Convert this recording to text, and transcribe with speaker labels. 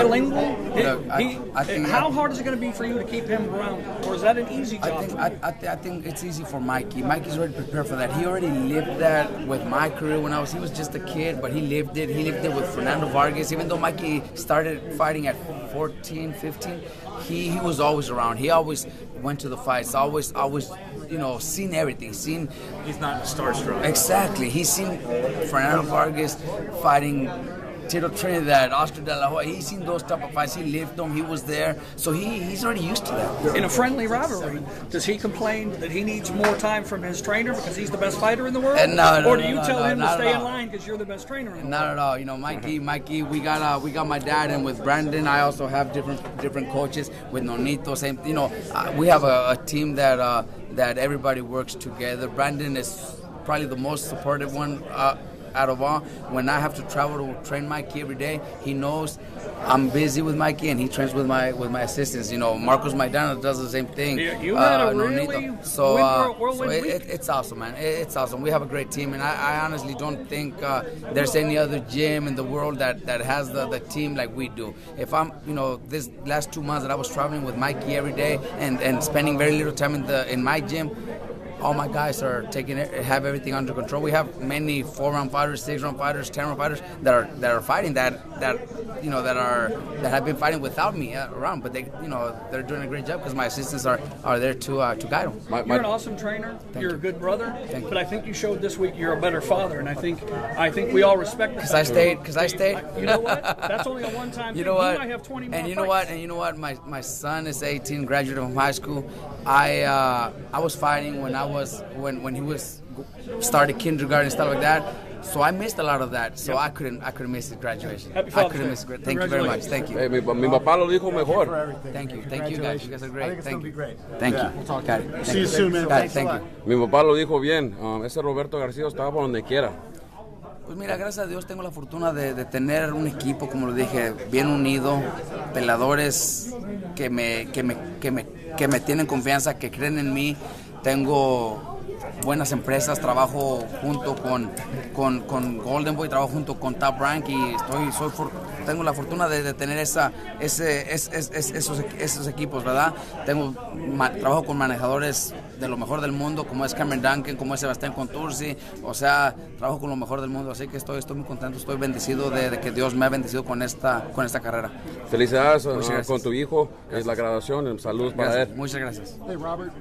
Speaker 1: Bilingual?
Speaker 2: I think
Speaker 1: how hard is it going to be for you to keep him around, or is that an easy job?
Speaker 2: I think it's easy for Mikey. Mikey's already prepared for that. He already lived that with my career when he was just a kid, but he lived it. He lived it with Fernando Vargas. Even though Mikey started fighting at 14, 15, he was always around. He always went to the fights. Always, seen everything.
Speaker 3: He's not starstruck.
Speaker 2: Exactly. He's seen Fernando Vargas fighting Tito Trinidad, Oscar De La Hoya. He's seen those type of fights. He lived them. He was there. So he's already used to that.
Speaker 1: In a friendly rivalry, does he complain that he needs more time from his trainer because he's the best fighter in the world? Or do you tell him to stay in line because you're the best trainer in the world?
Speaker 2: Not at all. Mikey, we got my dad, and with Brandon, I also have different coaches. With Nonito, same. We have a team that everybody works together. Brandon is probably the most supportive one out of all. When I have to travel to train Mikey every day, he knows I'm busy with Mikey, and he trains with my assistants. Marcos Maidana does the same thing.
Speaker 1: You had a really
Speaker 2: it's awesome, man. It's awesome. We have a great team, and I honestly don't think there's any other gym in the world that has the team like we do. If I'm, this last 2 months that I was traveling with Mikey every day and spending very little time in my gym, all my guys are have everything under control. We have many 4-round fighters, 6-round fighters, 10-round fighters that are fighting that have been fighting without me around, but they're doing a great job because my assistants are there to guide them.
Speaker 1: You're an awesome trainer. You're a good brother. But I think you showed this week you're a better father, and I think we all respect that.
Speaker 2: Because I stayed.
Speaker 1: You know what? That's only a one-time thing.
Speaker 2: You know what?
Speaker 1: You might have 20 more
Speaker 2: and you know
Speaker 1: fights.
Speaker 2: what? My son is 18, graduated from high school. I was fighting when he was started kindergarten and stuff like that. So I missed a lot of that. So I couldn't miss his graduation.
Speaker 1: Happy
Speaker 2: I couldn't miss it. Thank you very much. Thank you.
Speaker 4: Mi papá lo dijo mejor.
Speaker 2: Thank you guys. You guys are great.
Speaker 5: I think it's
Speaker 2: Thank
Speaker 5: gonna
Speaker 2: you.
Speaker 5: be great.
Speaker 2: Thank
Speaker 5: Yeah.
Speaker 2: you.
Speaker 5: We'll talk
Speaker 2: Got
Speaker 5: to you.
Speaker 2: it.
Speaker 5: See you soon, man.
Speaker 2: Got it.
Speaker 5: Thanks a
Speaker 2: Thank
Speaker 5: lot.
Speaker 2: you.
Speaker 4: Mi papá lo dijo bien. Ese Roberto García estaba por donde quiera.
Speaker 2: Pues mira, gracias a Dios tengo la fortuna de tener un equipo, como lo dije, bien unido, peleadores que me tienen confianza, que creen en mí. Tengo buenas empresas, trabajo junto con Golden Boy, trabajo junto con Top Rank y tengo la fortuna de tener esos equipos, ¿verdad? Trabajo con manejadores de lo mejor del mundo, como es Cameron Duncan, como es Sebastián Contursi, o sea, trabajo con lo mejor del mundo, así que estoy muy contento, estoy bendecido de que Dios me ha bendecido con esta carrera.
Speaker 4: Felicidades con tu hijo, es la graduación, saludos para él.
Speaker 2: Muchas gracias.
Speaker 5: Hey, Robert.